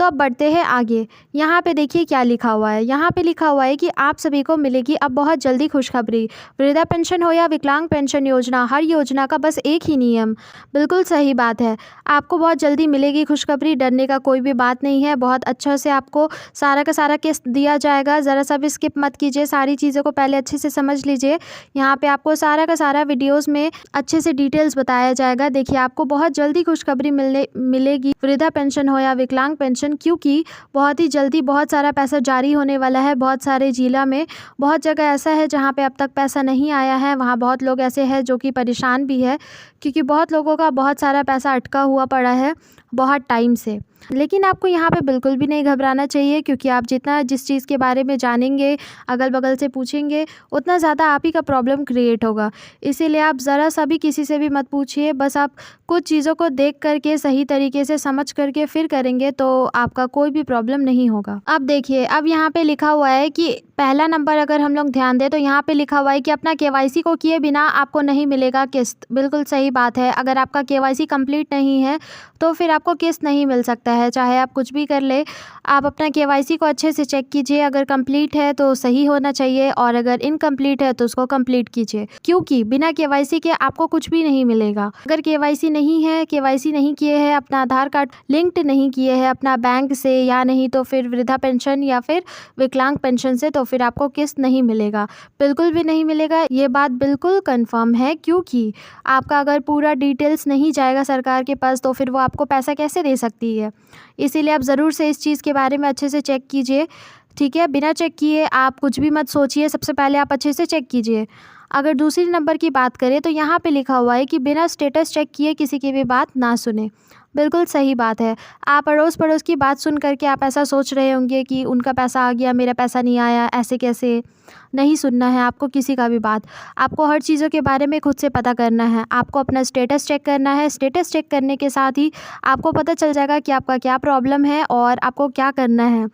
तो अब बढ़ते हैं आगे। यहाँ पे देखिए क्या लिखा हुआ है। यहाँ पे लिखा हुआ है कि आप सभी को मिलेगी अब बहुत जल्दी खुशखबरी। वृद्धा पेंशन हो या विकलांग पेंशन योजना, हर योजना का बस एक ही नियम। बिल्कुल सही बात है, आपको बहुत जल्दी मिलेगी खुशखबरी, डरने का कोई भी बात नहीं है। बहुत अच्छा से आपको सारा का सारा किस्त दिया जाएगा। ज़रा सा भी स्किप मत कीजिए, सारी चीज़ों को पहले अच्छे से समझ लीजिए। यहाँ पे आपको सारा का सारा वीडियोज़ में अच्छे से डिटेल्स बताया जाएगा। देखिए आपको बहुत जल्दी खुशखबरी मिलेगी, वृद्धा पेंशन हो या विकलांग पेंशन, क्योंकि बहुत ही जल्दी बहुत सारा पैसा जारी होने वाला है। बहुत सारे जिला में, बहुत जगह ऐसा है जहाँ पे अब तक पैसा नहीं आया है। वहाँ बहुत लोग ऐसे हैं जो कि परेशान भी है, क्योंकि बहुत लोगों का बहुत सारा पैसा अटका हुआ पड़ा है बहुत टाइम से। लेकिन आपको यहाँ पे बिल्कुल भी नहीं घबराना चाहिए, क्योंकि आप जितना जिस चीज़ के बारे में जानेंगे, अगल बगल से पूछेंगे, उतना ज़्यादा आप ही का प्रॉब्लम क्रिएट होगा। इसीलिए आप ज़रा सा भी किसी से भी मत पूछिए। बस आप कुछ चीज़ों को देख करके, सही तरीके से समझ करके फिर करेंगे तो आपका कोई भी प्रॉब्लम नहीं होगा। अब देखिए, अब यहाँ पे लिखा हुआ है कि पहला नंबर अगर हम लोग ध्यान दें तो यहाँ पे लिखा हुआ है कि अपना केवाईसी को किए बिना आपको नहीं मिलेगा किस्त। बिल्कुल सही बात है, अगर आपका केवाईसी कंप्लीट नहीं है तो फिर आपको किस्त नहीं मिल सकता है। चाहे आप कुछ भी कर ले, आप अपना केवाईसी को अच्छे से चेक कीजिए। अगर कंप्लीट है तो सही होना चाहिए, और अगर इनकम्प्लीट है तो उसको कंप्लीट कीजिए, क्योंकि बिना केवाईसी के आपको कुछ भी नहीं मिलेगा। अगर केवाईसी नहीं है, केवाईसी नहीं किए हैं, अपना आधार कार्ड लिंक्ड नहीं किए हैं अपना बैंक से, या नहीं तो फिर वृद्धा पेंशन या फिर विकलांग पेंशन से, तो फिर आपको किस्त नहीं मिलेगा, बिल्कुल भी नहीं मिलेगा। ये बात बिल्कुल कंफर्म है, क्योंकि आपका अगर पूरा डिटेल्स नहीं जाएगा सरकार के पास तो फिर वो आपको पैसा कैसे दे सकती है। इसीलिए आप ज़रूर से इस चीज़ के बारे में अच्छे से चेक कीजिए, ठीक है। बिना चेक किए आप कुछ भी मत सोचिए, सबसे पहले आप अच्छे से चेक कीजिए। अगर दूसरी नंबर की बात करें तो यहाँ पे लिखा हुआ है कि बिना स्टेटस चेक किए किसी की भी बात ना सुने। बिल्कुल सही बात है। आप अड़ोस पड़ोस की बात सुन करके आप ऐसा सोच रहे होंगे कि उनका पैसा आ गया, मेरा पैसा नहीं आया, ऐसे कैसे। नहीं सुनना है आपको किसी का भी बात। आपको हर चीज़ों के बारे में खुद से पता करना है। आपको अपना स्टेटस चेक करना है। स्टेटस चेक करने के साथ ही आपको पता चल जाएगा कि आपका क्या प्रॉब्लम है और आपको क्या करना है।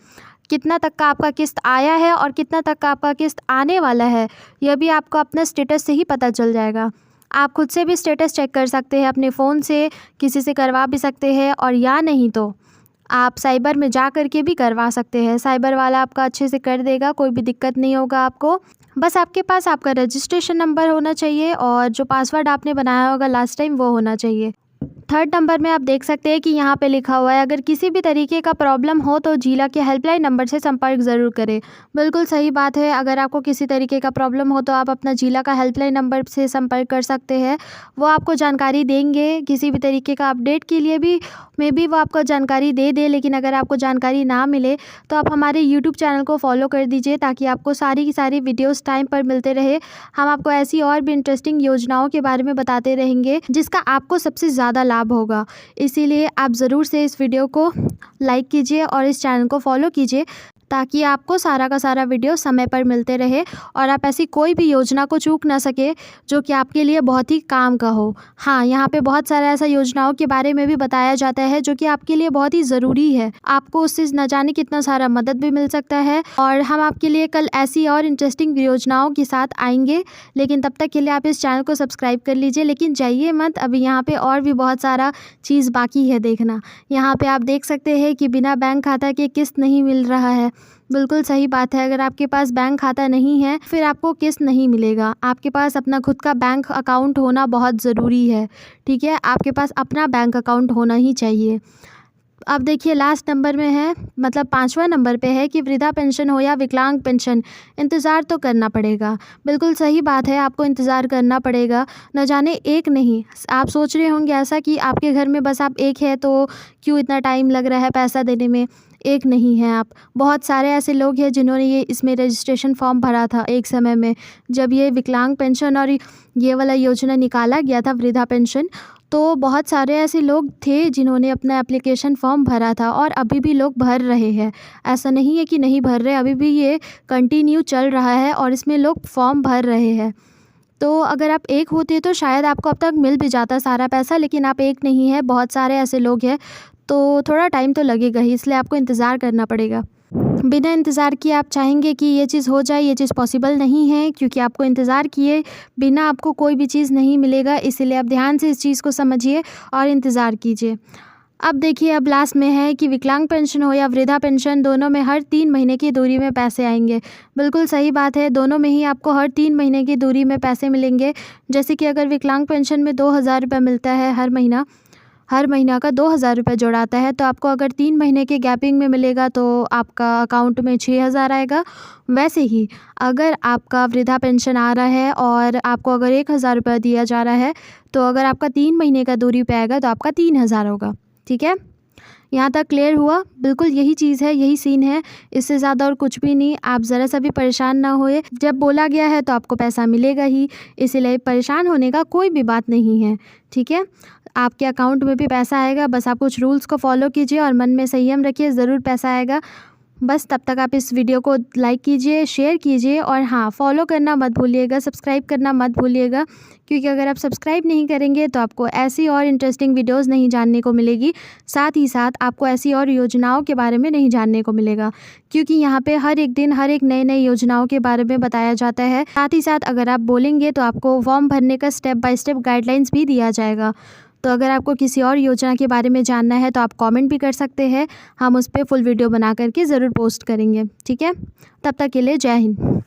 कितना तक का आपका किस्त आया है और कितना तक का आपका किस्त आने वाला है, यह भी आपको अपना स्टेटस से ही पता चल जाएगा। आप खुद से भी स्टेटस चेक कर सकते हैं अपने फ़ोन से, किसी से करवा भी सकते हैं, और या नहीं तो आप साइबर में जा कर के भी करवा सकते हैं। साइबर वाला आपका अच्छे से कर देगा, कोई भी दिक्कत नहीं होगा आपको। बस आपके पास आपका रजिस्ट्रेशन नंबर होना चाहिए और जो पासवर्ड आपने बनाया होगा लास्ट टाइम वो होना चाहिए। थर्ड नंबर में आप देख सकते हैं कि यहाँ पे लिखा हुआ है, अगर किसी भी तरीके का प्रॉब्लम हो तो जिला के हेल्पलाइन नंबर से संपर्क ज़रूर करें। बिल्कुल सही बात है, अगर आपको किसी तरीके का प्रॉब्लम हो तो आप अपना जिला का हेल्पलाइन नंबर से संपर्क कर सकते हैं। वो आपको जानकारी देंगे। किसी भी तरीके का अपडेट के लिए भी मे बी वो आपको जानकारी दे दे, लेकिन अगर आपको जानकारी ना मिले तो आप हमारे यूट्यूब चैनल को फॉलो कर दीजिए, ताकि आपको सारी की सारी वीडियोज़ टाइम पर मिलते रहे। हम आपको ऐसी और भी इंटरेस्टिंग योजनाओं के बारे में बताते रहेंगे जिसका आपको सबसे ज़्यादा लाभ होगा। इसीलिए आप ज़रूर से इस वीडियो को लाइक कीजिए और इस चैनल को फॉलो कीजिए, ताकि आपको सारा का सारा वीडियो समय पर मिलते रहे और आप ऐसी कोई भी योजना को चूक ना सके जो कि आपके लिए बहुत ही काम का हो। हाँ, यहाँ पे बहुत सारा ऐसा योजनाओं के बारे में भी बताया जाता है जो कि आपके लिए बहुत ही ज़रूरी है। आपको उससे न जाने कितना सारा मदद भी मिल सकता है, और हम आपके लिए कल ऐसी और इंटरेस्टिंग योजनाओं के साथ आएंगे। लेकिन तब तक के लिए आप इस चैनल को सब्सक्राइब कर लीजिए। लेकिन जाइए मत, अभी यहाँ पे और भी बहुत सारा चीज़ बाकी है देखना। यहाँ पे आप देख सकते हैं कि बिना बैंक खाता के किस्त नहीं मिल रहा है। बिल्कुल सही बात है, अगर आपके पास बैंक खाता नहीं है फिर आपको किस्त नहीं मिलेगा। आपके पास अपना खुद का बैंक अकाउंट होना बहुत ज़रूरी है, ठीक है। आपके पास अपना बैंक अकाउंट होना ही चाहिए। अब देखिए लास्ट नंबर में है, मतलब 5वां नंबर पे है कि वृद्धा पेंशन हो या विकलांग पेंशन, इंतज़ार तो करना पड़ेगा। बिल्कुल सही बात है, आपको इंतज़ार करना पड़ेगा। न जाने एक नहीं, आप सोच रहे होंगे ऐसा कि आपके घर में बस आप एक है तो क्यों इतना टाइम लग रहा है पैसा देने में। एक नहीं है आप, बहुत सारे ऐसे लोग हैं जिन्होंने ये इसमें रजिस्ट्रेशन फॉर्म भरा था एक समय में, जब ये विकलांग पेंशन और ये वाला योजना निकाला गया था वृद्धा पेंशन। तो बहुत सारे ऐसे लोग थे जिन्होंने अपना एप्लीकेशन फॉर्म भरा था, और अभी भी लोग भर रहे हैं। ऐसा नहीं है कि नहीं भर रहे, अभी भी ये कंटिन्यू चल रहा है और इसमें लोग फॉर्म भर रहे हैं। तो अगर आप एक होते तो शायद आपको अब तक मिल भी जाता सारा पैसा, लेकिन आप एक नहीं है, बहुत सारे ऐसे लोग हैं, तो थोड़ा टाइम तो लगेगा ही, इसलिए आपको इंतज़ार करना पड़ेगा। बिना इंतज़ार किए आप चाहेंगे कि ये चीज़ हो जाए, ये चीज़ पॉसिबल नहीं है, क्योंकि आपको इंतज़ार किए बिना आपको कोई भी चीज़ नहीं मिलेगा। इसीलिए आप ध्यान से इस चीज़ को समझिए और इंतज़ार कीजिए। अब देखिए, अब लास्ट में है कि विकलांग पेंशन हो या वृद्धा पेंशन, दोनों में हर 3 महीने की दूरी में पैसे आएंगे। बिल्कुल सही बात है, दोनों में ही आपको हर 3 महीने की दूरी में पैसे मिलेंगे। जैसे कि अगर विकलांग पेंशन में 2,000 रुपये मिलता है हर महीना का 2,000 रुपये जोड़ाता है, तो आपको अगर 3 महीने के गैपिंग में मिलेगा तो आपका अकाउंट में 6,000 आएगा। वैसे ही अगर आपका वृद्धा पेंशन आ रहा है और आपको अगर 1,000 रुपये दिया जा रहा है, तो अगर आपका 3 महीने का दूरी पे आएगा तो आपका 3,000 होगा। ठीक है, यहाँ तक क्लियर हुआ? बिल्कुल यही चीज़ है, यही सीन है, इससे ज़्यादा और कुछ भी नहीं। आप ज़रा सा भी परेशान ना होए, जब बोला गया है तो आपको पैसा मिलेगा ही, इसीलिए परेशान होने का कोई भी बात नहीं है। ठीक है, आपके अकाउंट में भी पैसा आएगा, बस आप कुछ रूल्स को फॉलो कीजिए और मन में संयम रखिए, ज़रूर पैसा आएगा। बस तब तक आप इस वीडियो को लाइक कीजिए, शेयर कीजिए और हाँ, फॉलो करना मत भूलिएगा, सब्सक्राइब करना मत भूलिएगा, क्योंकि अगर आप सब्सक्राइब नहीं करेंगे तो आपको ऐसी और इंटरेस्टिंग वीडियोस नहीं जानने को मिलेगी। साथ ही साथ आपको ऐसी और योजनाओं के बारे में नहीं जानने को मिलेगा, क्योंकि यहाँ पे हर एक दिन हर एक नई योजनाओं के बारे में बताया जाता है। साथ ही साथ अगर आप बोलेंगे तो आपको फॉर्म भरने का स्टेप बाय स्टेप गाइडलाइंस भी दिया जाएगा। तो अगर आपको किसी और योजना के बारे में जानना है तो आप कमेंट भी कर सकते हैं, हम उस पर फुल वीडियो बना करके ज़रूर पोस्ट करेंगे। ठीक है, तब तक के लिए जय हिंद।